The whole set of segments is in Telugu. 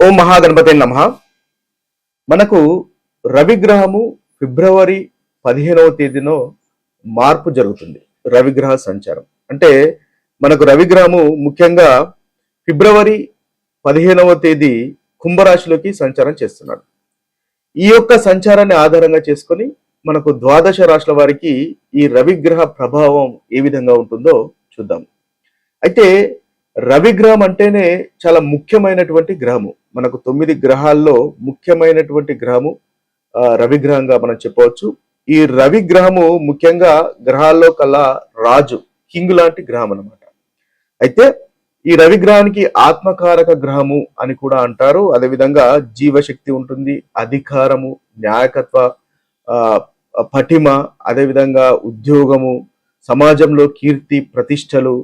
ఓం మహాగణపతే నమః. మనకు రవిగ్రహము ఫిబ్రవరి 15వ తేదీనో మార్పు జరుగుతుంది. రవిగ్రహ సంచారం అంటే మనకు రవిగ్రహము ముఖ్యంగా ఫిబ్రవరి 15వ తేదీ కుంభరాశిలోకి సంచారం చేస్తున్నాడు. ఈ యొక్క సంచారాన్ని ఆధారంగా చేసుకొని మనకు ద్వాదశ రాశుల వారికి ఈ రవిగ్రహ ప్రభావం ఏ విధంగా ఉంటుందో చూద్దాం. అయితే రవిగ్రహం అంటేనే చాలా ముఖ్యమైనటువంటి గ్రహము. మనకు 9 గ్రహాల్లో ముఖ్యమైనటువంటి గ్రహము రవిగ్రహంగా మనం చెప్పవచ్చు. ఈ రవిగ్రహము ముఖ్యంగా గ్రహాల్లో కల్లా రాజు, కింగ్ లాంటి గ్రహం అన్నమాట. అయితే ఈ రవిగ్రహానికి ఆత్మకారక గ్రహము అని కూడా అంటారు. అదేవిధంగా జీవశక్తి ఉంటుంది, అధికారము, న్యాయకత్వ, పటిమ, అదేవిధంగా ఉద్యోగము, సమాజంలో కీర్తి ప్రతిష్టలు,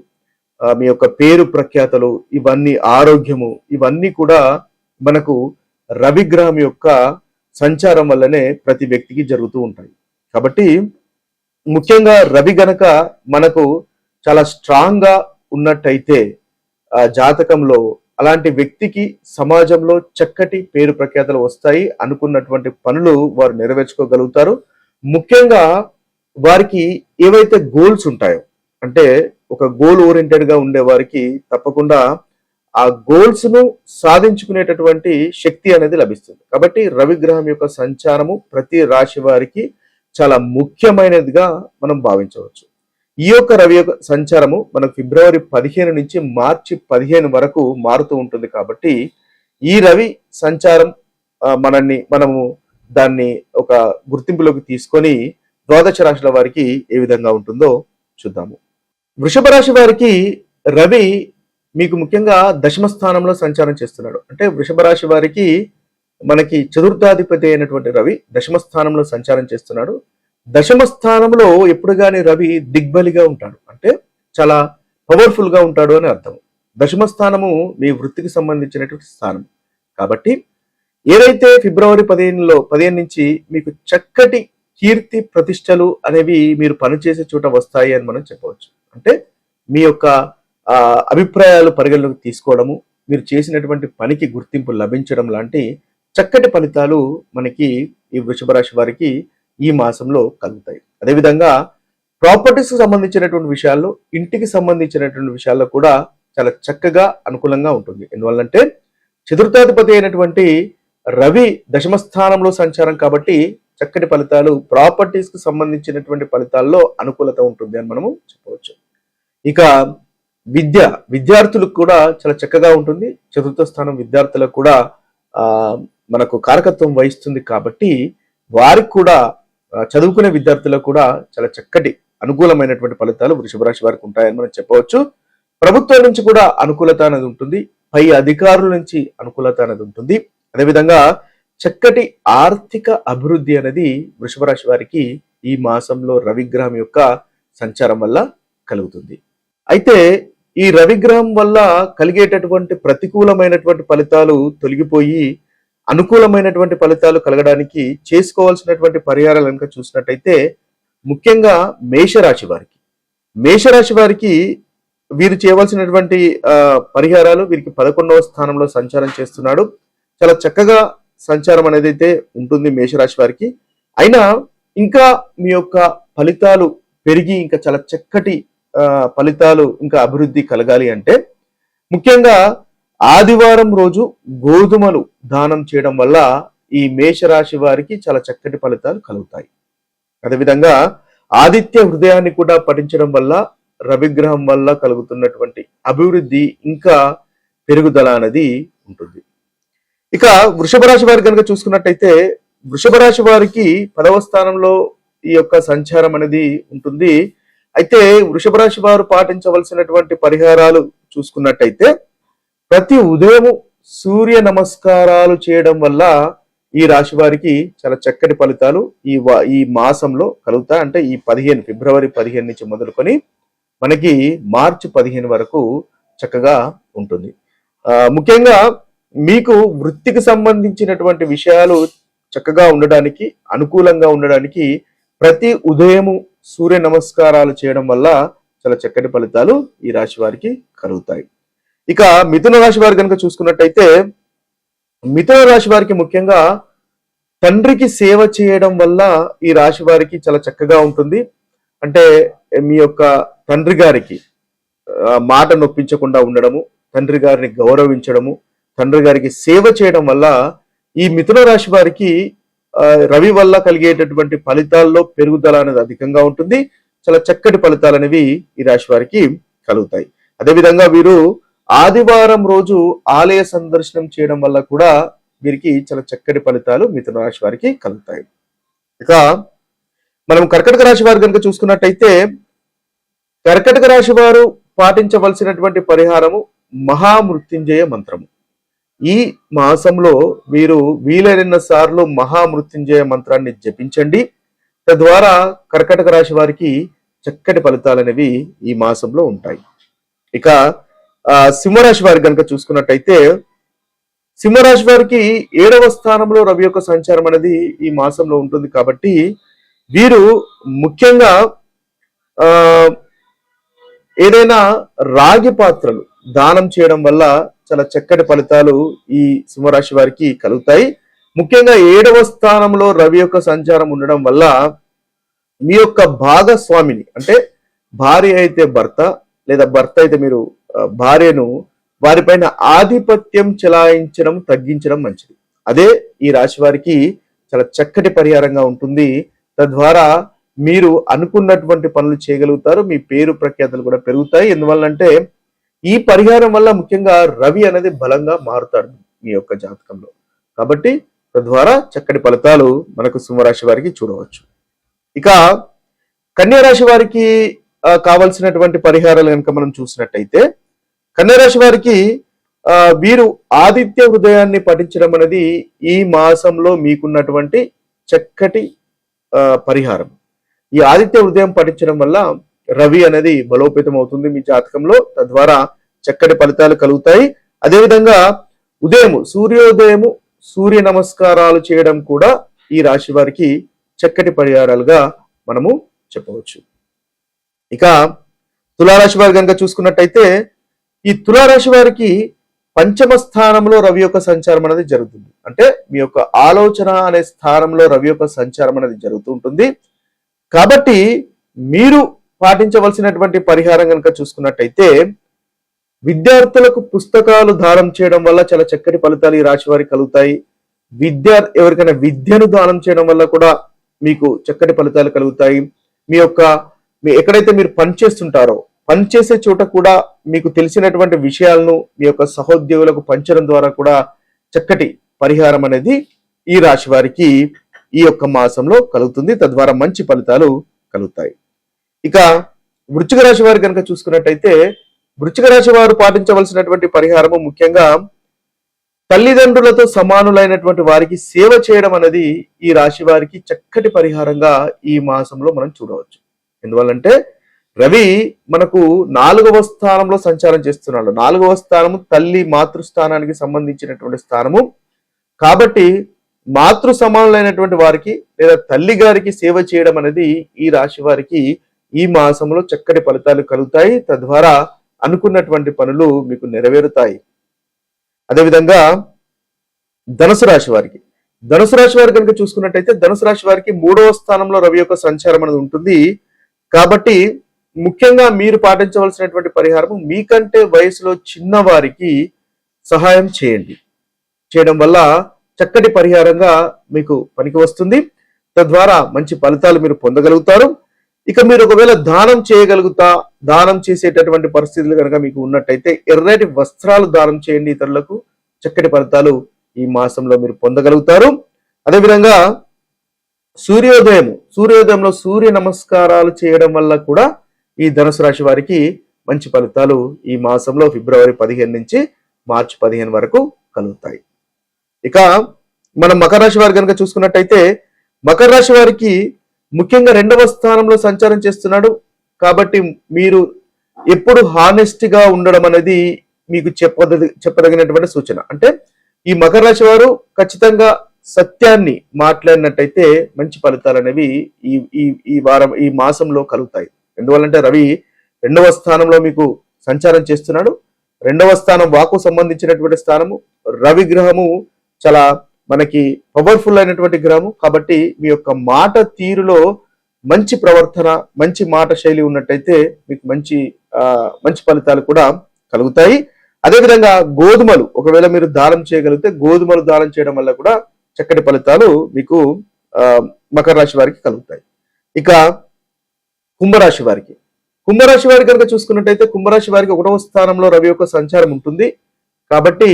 మీ యొక్క పేరు ప్రఖ్యాతలు, ఇవన్నీ ఆరోగ్యము, ఇవన్నీ కూడా మనకు రవిగ్రహం యొక్క సంచారం వల్లనే ప్రతి వ్యక్తికి జరుగుతూ ఉంటాయి. కాబట్టి ముఖ్యంగా రవి గనక మనకు చాలా స్ట్రాంగ్ గా ఉన్నట్టయితే జాతకంలో అలాంటి వ్యక్తికి సమాజంలో చక్కటి పేరు ప్రఖ్యాతలు వస్తాయి. అనుకున్నటువంటి పనులు వారు నెరవేర్చుకోగలుగుతారు. ముఖ్యంగా వారికి ఏవైతే గోల్స్ ఉంటాయో, అంటే ఒక గోల్ ఓరియంటెడ్ గా ఉండే వారికి తప్పకుండా ఆ గోల్స్ ను సాధించుకునేటటువంటి శక్తి అనేది లభిస్తుంది. కాబట్టి రవిగ్రహం యొక్క సంచారము ప్రతి రాశి వారికి చాలా ముఖ్యమైనదిగా మనం భావించవచ్చు. ఈ యొక్క రవి యొక్క సంచారము మనకు ఫిబ్రవరి 15 నుంచి మార్చి 15 వరకు మారుతూ ఉంటుంది. కాబట్టి ఈ రవి సంచారం మనము దాన్ని ఒక గుర్తింపులోకి తీసుకొని ద్వాదశ రాశుల వారికి ఏ విధంగా ఉంటుందో చూద్దాము. వృషభ రాశి వారికి రవి మీకు ముఖ్యంగా దశమ స్థానంలో సంచారం చేస్తున్నాడు. అంటే వృషభ రాశి వారికి మనకి చతుర్థాధిపతి అయినటువంటి రవి దశమ స్థానంలో సంచారం చేస్తున్నాడు. దశమ స్థానంలో ఎప్పుడు కానీ రవి దిగ్బలిగా ఉంటాడు, అంటే చాలా పవర్ఫుల్ గా ఉంటాడు అని అర్థం. దశమ స్థానము మీ వృత్తికి సంబంధించినటువంటి స్థానం. కాబట్టి ఏదైతే ఫిబ్రవరి 15 నుంచి మీకు చక్కటి కీర్తి ప్రతిష్టలు అనేవి మీరు పనిచేసే చోట వస్తాయి అని మనం చెప్పవచ్చు. అంటే మీ యొక్క అభిప్రాయాలు పరిగణలోకి తీసుకోవడము, మీరు చేసినటువంటి పనికి గుర్తింపు లభించడం లాంటి చక్కటి ఫలితాలు మనకి ఈ వృషభ రాశి వారికి ఈ మాసంలో కలుగుతాయి. అదేవిధంగా ప్రాపర్టీస్ కి సంబంధించినటువంటి విషయాల్లో, ఇంటికి సంబంధించినటువంటి విషయాల్లో కూడా చాలా చక్కగా అనుకూలంగా ఉంటుంది. ఎందువల్లంటే చతుర్థాధిపతి అయినటువంటి రవి దశమ స్థానంలో సంచారం కాబట్టి చక్కటి ఫలితాలు, ప్రాపర్టీస్ కి సంబంధించినటువంటి ఫలితాల్లో అనుకూలత ఉంటుంది అని మనము చెప్పవచ్చు. ఇక విద్యార్థులకు కూడా చాలా చక్కగా ఉంటుంది. చతుర్థ స్థానం విద్యార్థులకు కూడా మనకు కారకత్వం వహిస్తుంది. కాబట్టి వారికి కూడా చదువుకునే విద్యార్థులకు కూడా చాలా చక్కటి అనుకూలమైనటువంటి ఫలితాలు వృషభ రాశి వారికి ఉంటాయని మనం చెప్పవచ్చు. ప్రభుత్వం నుంచి కూడా అనుకూలత అనేది ఉంటుంది. పై అధికారుల నుంచి అనుకూలత అనేది ఉంటుంది. అదేవిధంగా చక్కటి ఆర్థిక అభివృద్ధి అనేది వృషభ రాశి వారికి ఈ మాసంలో రవిగ్రహం యొక్క సంచారం వల్ల కలుగుతుంది. అయితే ఈ రవిగ్రహం వల్ల కలిగేటటువంటి ప్రతికూలమైనటువంటి ఫలితాలు తొలగిపోయి అనుకూలమైనటువంటి ఫలితాలు కలగడానికి చేసుకోవాల్సినటువంటి పరిహారాలు కనుక చూసినట్టయితే ముఖ్యంగా మేషరాశి వారికి వీరు చేయవలసినటువంటి పరిహారాలు, వీరికి 11వ స్థానంలో సంచారం చేస్తున్నాడు. చాలా చక్కగా సంచారం అనేది అయితే ఉంటుంది మేషరాశి వారికి. అయినా ఇంకా మీ యొక్క ఫలితాలు పెరిగి ఇంకా చాలా చక్కటి ఫలితాలు, ఇంకా అభివృద్ధి కలగాలి అంటే ముఖ్యంగా ఆదివారం రోజు గోధుమలు దానం చేయడం వల్ల ఈ మేషరాశి వారికి చాలా చక్కటి ఫలితాలు కలుగుతాయి. అదేవిధంగా ఆదిత్య హృదయాన్ని కూడా పఠించడం వల్ల రవిగ్రహం వల్ల కలుగుతున్నటువంటి అభివృద్ధి ఇంకా పెరుగుదల అనేది ఉంటుంది. ఇక వృషభ రాశి వారి కనుక చూసుకున్నట్టయితే వృషభ రాశి వారికి 10వ స్థానంలో ఈ యొక్క సంచారం అనేది ఉంటుంది. అయితే వృషభ రాశి వారు పాటించవలసినటువంటి పరిహారాలు చూసుకున్నట్టయితే ప్రతి ఉదయం సూర్య నమస్కారాలు చేయడం వల్ల ఈ రాశి వారికి చాలా చక్కటి ఫలితాలు ఈ మాసంలో కలుగుతాయి. అంటే ఈ ఫిబ్రవరి 15 నుంచి మొదలుకొని మనకి మార్చి 15 వరకు చక్కగా ఉంటుంది. ముఖ్యంగా మీకు వృత్తికి సంబంధించినటువంటి విషయాలు చక్కగా ఉండడానికి, అనుకూలంగా ఉండడానికి ప్రతి ఉదయము సూర్య నమస్కారాలు చేయడం వల్ల చాలా చక్కటి ఫలితాలు ఈ రాశి వారికి కలుగుతాయి. ఇక మిథున రాశి వారు కనుక చూసుకున్నట్టయితే మిథున రాశి వారికి ముఖ్యంగా తండ్రికి సేవ చేయడం వల్ల ఈ రాశి వారికి చాలా చక్కగా ఉంటుంది. అంటే మీ యొక్క తండ్రి గారికి మాట నొప్పించకుండా ఉండడము, తండ్రి గారిని గౌరవించడము, తండ్రి గారికి సేవ చేయడం వల్ల ఈ మిథున రాశి వారికి రవి వల్ల కలిగేటటువంటి ఫలితాల్లో పెరుగుదల అనేది అధికంగా ఉంటుంది. చాలా చక్కటి ఫలితాలు అనేవి ఈ రాశి వారికి కలుగుతాయి. అదేవిధంగా వీరు ఆదివారం రోజు ఆలయ సందర్శనం చేయడం వల్ల కూడా వీరికి చాలా చక్కటి ఫలితాలు మిథున రాశి వారికి కలుగుతాయి. ఇక మనం కర్కటక రాశి వారు కనుక చూసుకున్నట్టయితే కర్కటక రాశి వారు పాటించవలసినటువంటి పరిహారము మహామృత్యుంజయ మంత్రము. ఈ మాసంలో వీరు వీలైన సార్లు మహామృత్యుంజయ మంత్రాన్ని జపించండి. తద్వారా కర్కటక రాశి వారికి చక్కటి ఫలితాలు అనేవి ఈ మాసంలో ఉంటాయి. ఇక సింహరాశి వారికి కనుక చూసుకున్నట్టయితే సింహరాశి వారికి 7వ స్థానంలో రవి యొక్క సంచారం అనేది ఈ మాసంలో ఉంటుంది. కాబట్టి వీరు ముఖ్యంగా ఏదైనా రాగి పాత్రలు దానం చేయడం వల్ల చాలా చక్కటి ఫలితాలు ఈ సింహరాశి వారికి కలుగుతాయి. ముఖ్యంగా 7వ స్థానంలో రవి యొక్క సంచారం ఉండడం వల్ల మీ యొక్క భాగస్వామిని, అంటే భార్య అయితే భర్త లేదా భర్త అయితే మీరు భార్యను, వారిపైన ఆధిపత్యం చెలాయించడం తగ్గించడం మంచిది. అదే ఈ రాశి వారికి చాలా చక్కటి పరిహారంగా ఉంటుంది. తద్వారా మీరు అనుకున్నటువంటి పనులు చేయగలుగుతారు. మీ పేరు ప్రఖ్యాతలు కూడా పెరుగుతాయి. ఎందువల్లంటే ఈ పరిహారం వల్ల ముఖ్యంగా రవి అనేది బలంగా మారుతాడు మీ యొక్క జాతకంలో. కాబట్టి తద్వారా చక్కటి ఫలితాలు మనకు సింహరాశి వారికి చూడవచ్చు. ఇక కన్యా రాశి వారికి కావలసినటువంటి పరిహారాలు కనుక మనం చూసినట్టయితే కన్యా రాశి వారికి వీరు ఆదిత్య హృదయాన్ని పఠించడం అనేది ఈ మాసంలో మీకున్నటువంటి చక్కటి పరిహారం. ఈ ఆదిత్య హృదయం పఠించడం వల్ల రవి అనేది బలోపేతం అవుతుంది మీ జాతకంలో. తద్వారా చక్కటి ఫలితాలు కలుగుతాయి. అదేవిధంగా సూర్యోదయము సూర్య నమస్కారాలు చేయడం కూడా ఈ రాశి వారికి చక్కటి పరిహారాలుగా మనము చెప్పవచ్చు. ఇక తులారాశి వారి కనుక చూసుకున్నట్టయితే ఈ తులారాశి వారికి 5వ స్థానంలో రవి యొక్క సంచారం అనేది జరుగుతుంది. అంటే మీ యొక్క ఆలోచన అనే స్థానంలో రవి యొక్క సంచారం అనేది జరుగుతూ ఉంటుంది. కాబట్టి మీరు పాటించవలసినటువంటి పరిహారం కనుక చూసుకున్నట్టయితే విద్యార్థులకు పుస్తకాలు దానం చేయడం వల్ల చాలా చక్కటి ఫలితాలు ఈ రాశి వారికి కలుగుతాయి. ఎవరికైనా విద్యను దానం చేయడం వల్ల కూడా మీకు చక్కటి ఫలితాలు కలుగుతాయి. మీ ఎక్కడైతే మీరు పనిచేస్తుంటారో పనిచేసే చోట కూడా మీకు తెలిసినటువంటి విషయాలను మీ యొక్క సహోద్యోగులకు పంచడం ద్వారా కూడా చక్కటి పరిహారం అనేది ఈ రాశి వారికి ఈ యొక్క మాసంలో కలుగుతుంది. తద్వారా మంచి ఫలితాలు కలుగుతాయి. ఇక వృశ్చిక రాశి వారు కనుక చూసుకున్నట్టయితే వృశ్చిక రాశి వారు పాటించవలసినటువంటి పరిహారము ముఖ్యంగా తల్లిదండ్రులతో సమానులైనటువంటి వారికి సేవ చేయడం అనేది ఈ రాశి వారికి చక్కటి పరిహారంగా ఈ మాసంలో మనం చూడవచ్చు. ఎందువల్లంటే రవి మనకు 4వ స్థానంలో సంచారం చేస్తున్నాడు. 4వ స్థానము తల్లి మాతృస్థానానికి సంబంధించినటువంటి స్థానము. కాబట్టి మాతృ సమానులైనటువంటి వారికి లేదా తల్లి గారికి సేవ చేయడం అనేది ఈ రాశి వారికి ఈ మాసంలో చక్కటి ఫలితాలు కలుగుతాయి. తద్వారా అనుకున్నటువంటి పనులు మీకు నెరవేరుతాయి. అదేవిధంగా ధనుసు రాశి వారి కనుక చూసుకున్నట్టయితే ధనుసు రాశి వారికి 3వ స్థానంలో రవి యొక్క సంచారం అనేది ఉంటుంది. కాబట్టి ముఖ్యంగా మీరు పాటించవలసినటువంటి పరిహారం మీకంటే వయసులో చిన్నవారికి సహాయం చేయడం వల్ల చక్కటి పరిహారంగా మీకు పనికి వస్తుంది. తద్వారా మంచి ఫలితాలు మీరు పొందగలుగుతారు. ఇక మీరు ఒకవేళ దానం చేసేటటువంటి పరిస్థితులు కనుక మీకు ఉన్నట్టయితే ఎర్రటి వస్త్రాలు దానం చేయండి ఇతరులకు. చక్కటి ఫలితాలు ఈ మాసంలో మీరు పొందగలుగుతారు. అదేవిధంగా సూర్యోదయంలో సూర్య నమస్కారాలు చేయడం వల్ల కూడా ఈ ధనుసు రాశి వారికి మంచి ఫలితాలు ఈ మాసంలో ఫిబ్రవరి 15 నుంచి మార్చి 15 వరకు కలుగుతాయి. ఇక మనం మకర రాశి వారి కనుక చూసుకున్నట్టయితే మకర రాశి వారికి ముఖ్యంగా 2వ స్థానంలో సంచారం చేస్తున్నాడు. కాబట్టి మీరు ఎప్పుడు హానెస్ట్ గా ఉండడం అనేది మీకు చెప్పదగినటువంటి సూచన. అంటే ఈ మకర రాశి వారు ఖచ్చితంగా సత్యాన్ని మాట్లాడినట్టయితే మంచి ఫలితాలు అనేవి ఈ మాసంలో కలుగుతాయి. ఎందువల్లంటే రవి 2వ స్థానంలో మీకు సంచారం చేస్తున్నాడు. 2వ స్థానం వాకు సంబంధించినటువంటి స్థానము. రవి గ్రహము చాలా మనకి పవర్ఫుల్ అయినటువంటి గ్రహము. కాబట్టి మీ యొక్క మాట తీరులో మంచి ప్రవర్తన, మంచి మాట శైలి ఉన్నట్టయితే మీకు మంచి ఫలితాలు కూడా కలుగుతాయి. అదేవిధంగా గోధుమలు ఒకవేళ మీరు దానం చేయగలిగితే గోధుమలు దానం చేయడం వల్ల కూడా చక్కటి ఫలితాలు మీకు మకర రాశి వారికి కలుగుతాయి. ఇక కుంభరాశి వారికి కనుక చూసుకున్నట్టయితే కుంభరాశి వారికి 1వ స్థానంలో రవి యొక్క సంచారం ఉంటుంది. కాబట్టి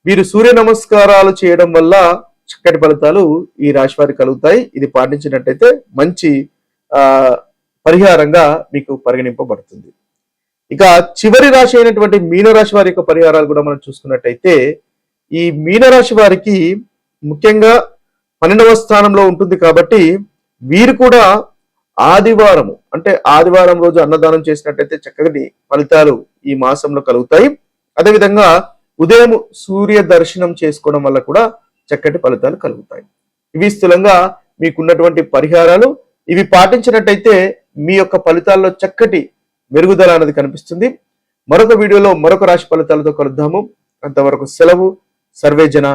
మీరు సూర్య నమస్కారాలు చేయడం వల్ల చక్కటి ఫలితాలు ఈ రాశి వారికి కలుగుతాయి. ఇది పాటించినట్టయితే మంచి పరిహారంగా మీకు పరిగణింపబడుతుంది. ఇక చివరి రాశి అయినటువంటి మీనరాశి వారి యొక్క పరిహారాలు కూడా మనం చూసుకున్నట్టయితే ఈ మీనరాశి వారికి ముఖ్యంగా 12వ స్థానంలో ఉంటుంది. కాబట్టి వీరు కూడా ఆదివారం రోజు అన్నదానం చేసినట్టయితే చక్కటి ఫలితాలు ఈ మాసంలో కలుగుతాయి. అదేవిధంగా ఉదయం సూర్య దర్శనం చేసుకోవడం వల్ల కూడా చక్కటి ఫలితాలు కలుగుతాయి. ఇవి స్థూలంగా మీకున్నటువంటి పరిహారాలు. ఇవి పాటించినట్టయితే మీ యొక్క ఫలితాల్లో చక్కటి మెరుగుదల అనేది కనిపిస్తుంది. మరొక వీడియోలో మరొక రాశి ఫలితాలతో కలుద్దాము. అంతవరకు సెలవు. సర్వే జన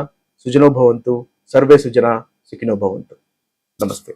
సుజనో భవంతు, సర్వే సుజన సుఖినో భవంతు. నమస్తే.